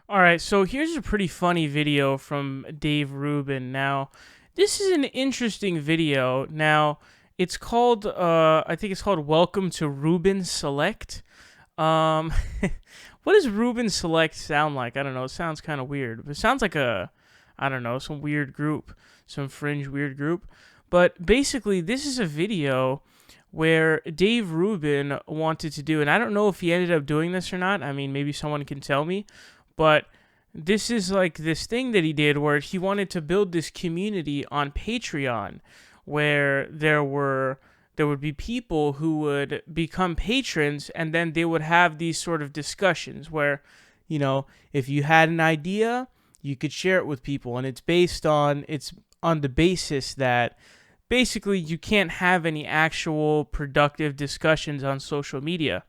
All right, so here's a pretty funny video from Dave Rubin. Now, this is an interesting video. Now, it's called, I think it's called Welcome to Reuben Select. Um, what does Reuben Select sound like? I don't know. It sounds kind of weird. It sounds like I don't know, some weird group, some fringe weird group. But basically, this is a video where Dave Rubin wanted to do, and I don't know if he ended up doing this or not. I mean, maybe someone can tell me, but this is like this thing that he did where he wanted to build this community on Patreon where there would be people who would become patrons, and then they would have these sort of discussions where, if you had an idea, you could share it with people, and it's on the basis that basically you can't have any actual productive discussions on social media.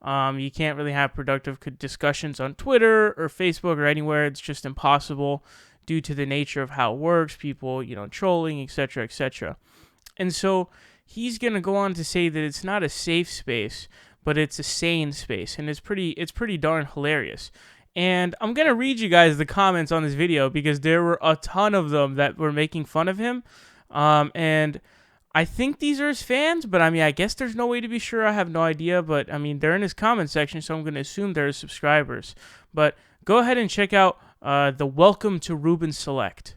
You can't really have productive discussions on Twitter or Facebook or anywhere. It's just impossible due to the nature of how it works. People, trolling, etc., etc. And so he's gonna go on to say that it's not a safe space, but it's a sane space, and it's pretty darn hilarious. And I'm gonna read you guys the comments on this video because there were a ton of them that were making fun of him. And I think these are his fans, but I mean, I guess there's no way to be sure. I have no idea, but I mean, they're in his comment section, so I'm going to assume they're his subscribers. But go ahead and check out the Welcome to Reuben Select.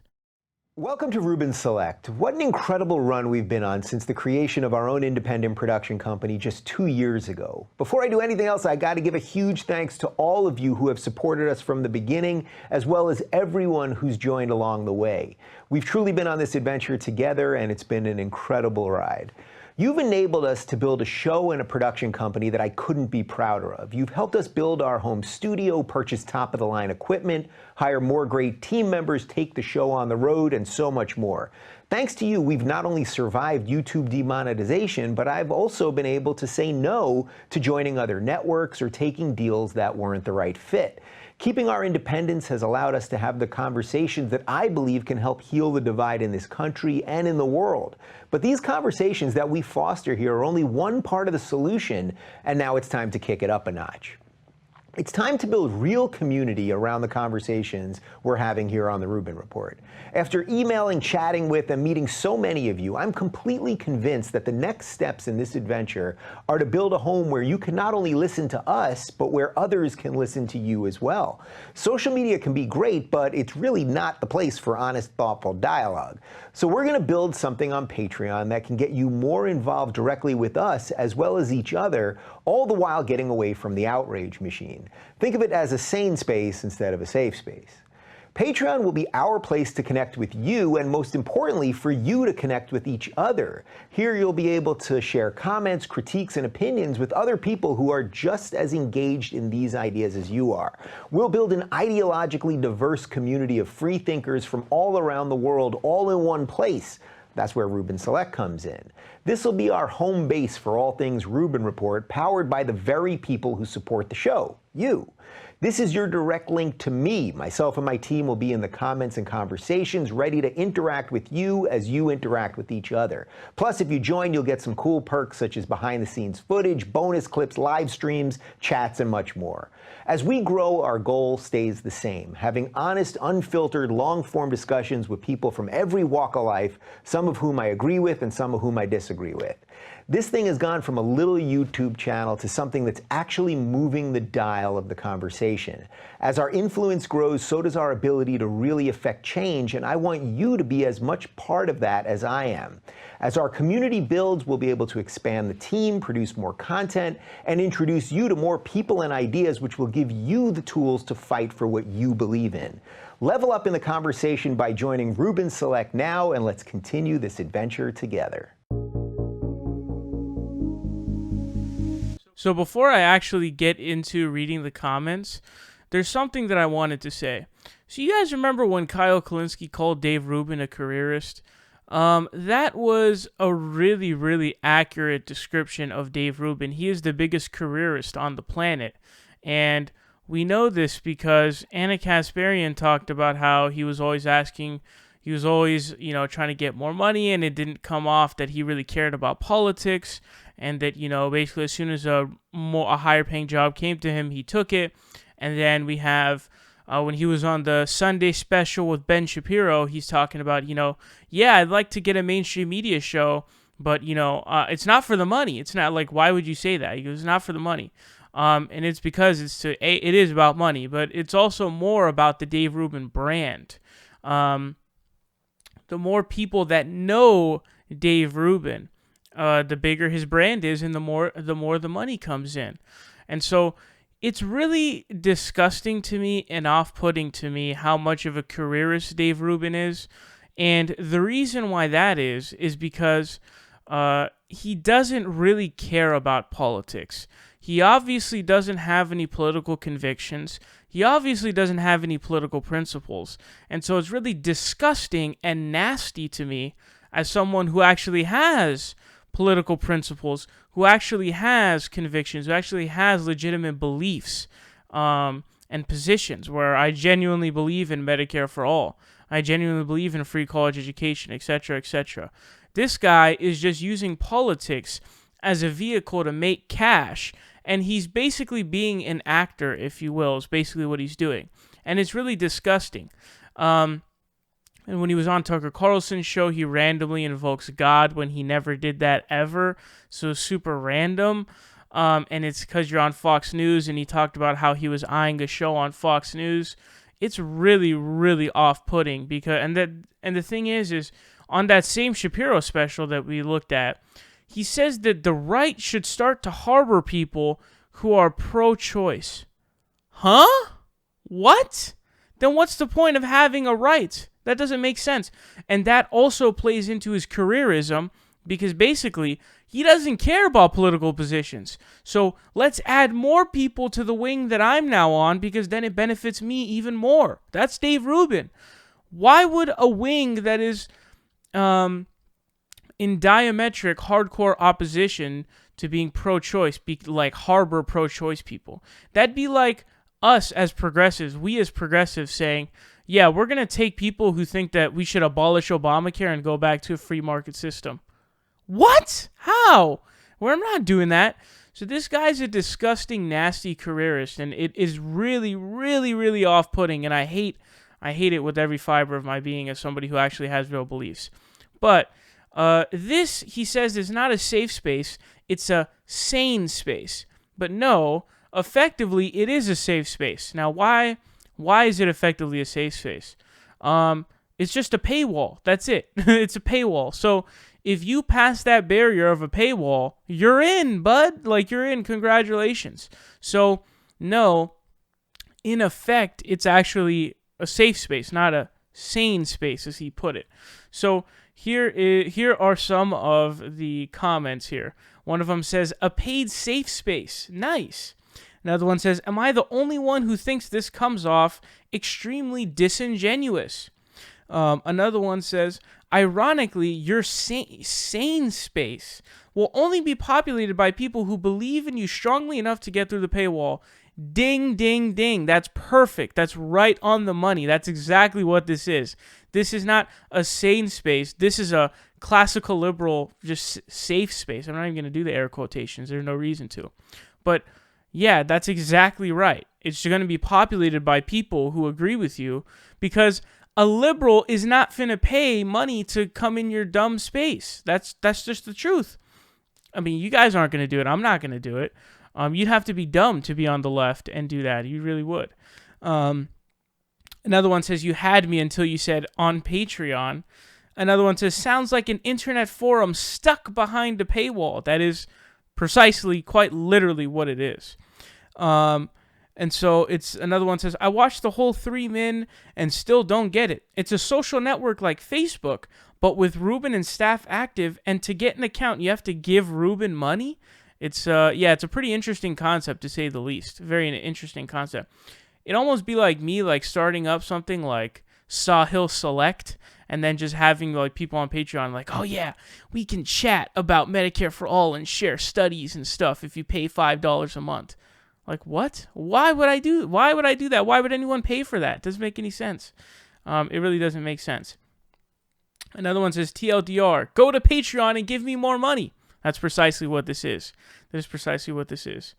Welcome to Reuben Select. What an incredible run we've been on since the creation of our own independent production company just 2 years ago. Before I do anything else, I got to give a huge thanks to all of you who have supported us from the beginning, as well as everyone who's joined along the way. We've truly been on this adventure together, and it's been an incredible ride. You've enabled us to build a show and a production company that I couldn't be prouder of. You've helped us build our home studio, purchase top-of-the-line equipment, hire more great team members, take the show on the road, and so much more. Thanks to you, we've not only survived YouTube demonetization, but I've also been able to say no to joining other networks or taking deals that weren't the right fit. Keeping our independence has allowed us to have the conversations that I believe can help heal the divide in this country and in the world. But these conversations that we foster here are only one part of the solution, and now it's time to kick it up a notch. It's time to build real community around the conversations we're having here on the Rubin Report. After emailing, chatting with, and meeting so many of you, I'm completely convinced that the next steps in this adventure are to build a home where you can not only listen to us, but where others can listen to you as well. Social media can be great, but it's really not the place for honest, thoughtful dialogue. So we're going to build something on Patreon that can get you more involved directly with us as well as each other, all the while getting away from the outrage machine. Think of it as a sane space instead of a safe space. Patreon will be our place to connect with you, and most importantly, for you to connect with each other. Here you'll be able to share comments, critiques, and opinions with other people who are just as engaged in these ideas as you are. We'll build an ideologically diverse community of free thinkers from all around the world, all in one place. That's where Reuben Select comes in. This will be our home base for all things Rubin Report, powered by the very people who support the show, you. This is your direct link to me. Myself and my team will be in the comments and conversations, ready to interact with you as you interact with each other. Plus, if you join, you'll get some cool perks such as behind-the-scenes footage, bonus clips, live streams, chats, and much more. As we grow, our goal stays the same, having honest, unfiltered, long-form discussions with people from every walk of life, some of whom I agree with and some of whom I disagree with. This thing has gone from a little YouTube channel to something that's actually moving the dial of the conversation. As our influence grows, so does our ability to really affect change, and I want you to be as much part of that as I am. As our community builds, we'll be able to expand the team, produce more content, and introduce you to more people and ideas, which will give you the tools to fight for what you believe in. Level up in the conversation by joining Reuben Select now, and let's continue this adventure together. So before I actually get into reading the comments, there's something that I wanted to say. So you guys remember when Kyle Kalinske called Dave Rubin a careerist? That was a really, really accurate description of Dave Rubin. He is the biggest careerist on the planet. And we know this because Anna Kasparian talked about how he was always, trying to get more money, and it didn't come off that he really cared about politics, and that, basically as soon as a higher paying job came to him, he took it. And then we have When he was on the Sunday special with Ben Shapiro, he's talking about, yeah, I'd like to get a mainstream media show, but, it's not for the money. It's not like, why would you say that? He goes, it's not for the money. And it's because it is about money, but it's also more about the Dave Rubin brand. The more people that know Dave Rubin, the bigger his brand is, and the more the money comes in. And so it's really disgusting to me and off-putting to me how much of a careerist Dave Rubin is. And the reason why that is because he doesn't really care about politics. He obviously doesn't have any political convictions. He obviously doesn't have any political principles. And so it's really disgusting and nasty to me as someone who actually has political principles, who actually has convictions, who actually has legitimate beliefs and positions, where I genuinely believe in Medicare for all. I genuinely believe in free college education, etc., etc. This guy is just using politics as a vehicle to make cash, and he's basically being an actor, if you will, is basically what he's doing. And it's really disgusting. And when he was on Tucker Carlson's show, he randomly invokes God when he never did that ever. So super random. And it's because you're on Fox News, and he talked about how he was eyeing a show on Fox News. It's really, really off-putting and the thing is on that same Shapiro special that we looked at, he says that the right should start to harbor people who are pro-choice. Huh? What? Then what's the point of having a right? That doesn't make sense. And that also plays into his careerism, because basically he doesn't care about political positions. So let's add more people to the wing that I'm now on, because then it benefits me even more. That's Dave Rubin. Why would a wing that is in diametric hardcore opposition to being pro-choice be like harbor pro-choice people? That'd be like us as progressives, we as progressives saying, yeah, we're going to take people who think that we should abolish Obamacare and go back to a free market system. What? How? Well, I'm not doing that. So this guy's a disgusting, nasty careerist, and it is really, really, really off-putting, and I hate it with every fiber of my being as somebody who actually has real beliefs. But this, he says, is not a safe space. It's a sane space. But no, effectively, it is a safe space. Now, why is it effectively a safe space? It's just a paywall. That's it. It's a paywall. So if you pass that barrier of a paywall, you're in, bud. Like, you're in. Congratulations. So, no, in effect, it's actually a safe space, not a sane space, as he put it. So here are some of the comments here. One of them says, a paid safe space. Nice. Another one says, am I the only one who thinks this comes off extremely disingenuous? Another one says, ironically, your sane space will only be populated by people who believe in you strongly enough to get through the paywall. Ding, ding, ding. That's perfect. That's right on the money. That's exactly what this is. This is not a sane space. This is a classical liberal, just safe space. I'm not even going to do the air quotations. There's no reason to. But yeah, that's exactly right. It's going to be populated by people who agree with you, because a liberal is not finna pay money to come in your dumb space. That's just the truth. I mean, you guys aren't going to do it. I'm not going to do it. You'd have to be dumb to be on the left and do that. You really would. Another one says, you had me until you said on Patreon. Another one says, sounds like an internet forum stuck behind a paywall. That is precisely, quite literally what it is. And so it's another one says, I watched the whole 3 Min and still don't get it. It's a social network like Facebook, but with Rubin and staff active, and to get an account, you have to give Rubin money. It's it's a pretty interesting concept, to say the least. Very interesting concept. It'd almost be like me like starting up something like Reuben Select, and then just having like people on Patreon like, oh yeah, we can chat about Medicare for all and share studies and stuff if you pay $5 a month. Like, what? Why would I do that? Why would anyone pay for that? It doesn't make any sense. It really doesn't make sense. Another one says, TLDR, go to Patreon and give me more money. That's precisely what this is. That is precisely what this is.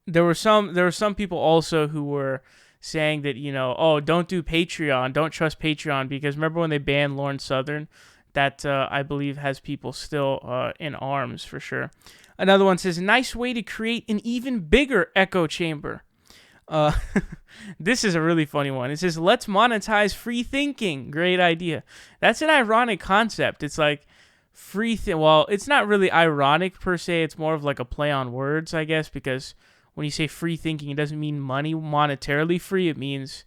there were some people also who were saying that, oh, don't do Patreon, don't trust Patreon, because remember when they banned Lauren Southern, that I believe has people still in arms for sure. Another one says, nice way to create an even bigger echo chamber. Uh, this is a really funny one. It says, let's monetize free thinking. Great idea. That's an ironic concept. It's like well, it's not really ironic per se. It's more of like a play on words, I guess, because when you say free thinking, it doesn't mean money monetarily free. It means,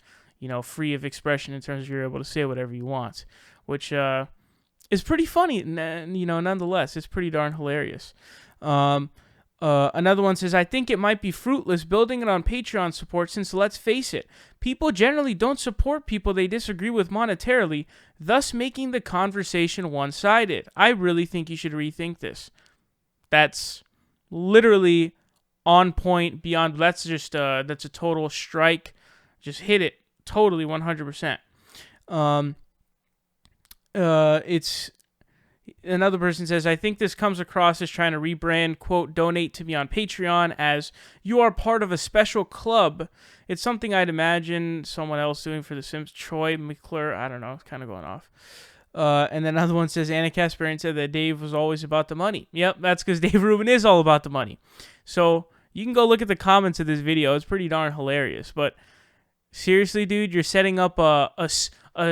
free of expression in terms of you're able to say whatever you want, which is pretty funny, nonetheless. It's pretty darn hilarious. Another one says, I think it might be fruitless building it on Patreon support since, let's face it, people generally don't support people they disagree with monetarily, thus making the conversation one-sided. I really think you should rethink this. That's literally on point, beyond. That's a total strike. Just hit it totally 100%. It's Another person says, I think this comes across as trying to rebrand, quote, donate to me on Patreon as you are part of a special club. It's something I'd imagine someone else doing for The Sims. Troy McClure, I don't know, it's kind of going off. And then another one says, Anna Kasparian said that Dave was always about the money. Yep, that's because Dave Rubin is all about the money. So you can go look at the comments of this video. It's pretty darn hilarious. But seriously, dude, you're setting up a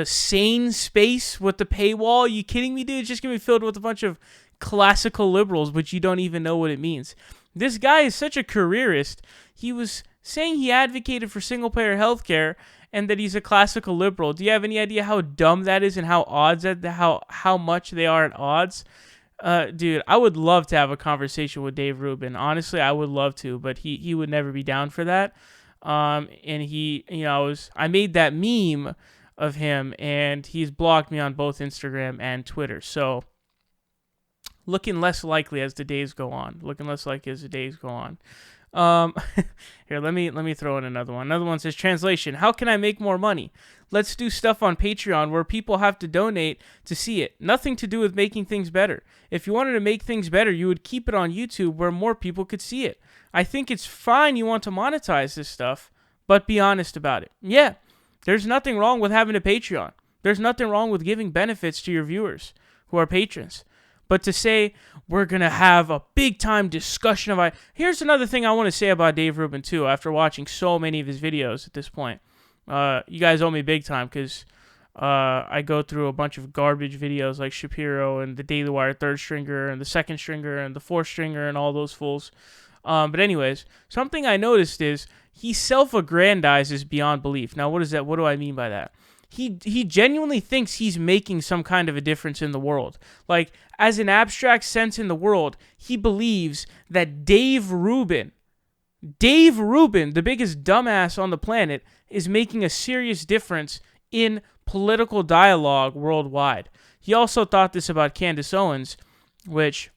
sane space with the paywall? Are you kidding me, dude? It's just going to be filled with a bunch of classical liberals, but you don't even know what it means. This guy is such a careerist. He was saying he advocated for single-payer healthcare and that he's a classical liberal. Do you have any idea how dumb that is and how much they are at odds? Dude, I would love to have a conversation with Dave Rubin. Honestly, I would love to, but he would never be down for that. And I made that meme of him, and he's blocked me on both Instagram and Twitter. So, looking less likely as the days go on. Here, let me throw in another one. Another one says, translation, how can I make more money? Let's do stuff on Patreon where people have to donate to see it. Nothing to do with making things better. If you wanted to make things better, you would keep it on YouTube where more people could see it. I think it's fine you want to monetize this stuff, but be honest about it. Yeah, there's nothing wrong with having a Patreon. There's nothing wrong with giving benefits to your viewers who are patrons. But to say we're going to have a big-time discussion of... Here's another thing I want to say about Dave Rubin, too, after watching so many of his videos at this point. You guys owe me big time because I go through a bunch of garbage videos like Shapiro and the Daily Wire third stringer and the second stringer and the fourth stringer and all those fools. But anyways, something I noticed is he self-aggrandizes beyond belief. Now, what is that? What do I mean by that? He genuinely thinks he's making some kind of a difference in the world. Like, as an abstract sense in the world, he believes that Dave Rubin, the biggest dumbass on the planet, is making a serious difference in political dialogue worldwide. He also thought this about Candace Owens, which,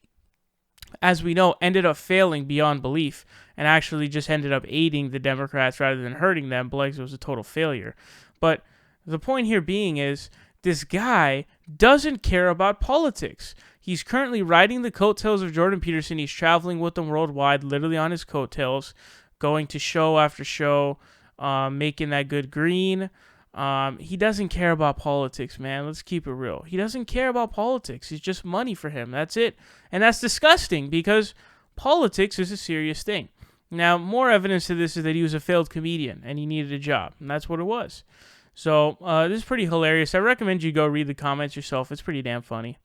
as we know, ended up failing beyond belief and actually just ended up aiding the Democrats rather than hurting them, because it was a total failure. But the point here being is, this guy doesn't care about politics. He's currently riding the coattails of Jordan Peterson. He's traveling with them worldwide, literally on his coattails, going to show after show, making that good green. He doesn't care about politics, man. Let's keep it real. He doesn't care about politics. It's just money for him. That's it. And that's disgusting because politics is a serious thing. Now, more evidence to this is that he was a failed comedian and he needed a job. And that's what it was. So, this is pretty hilarious. I recommend you go read the comments yourself. It's pretty damn funny.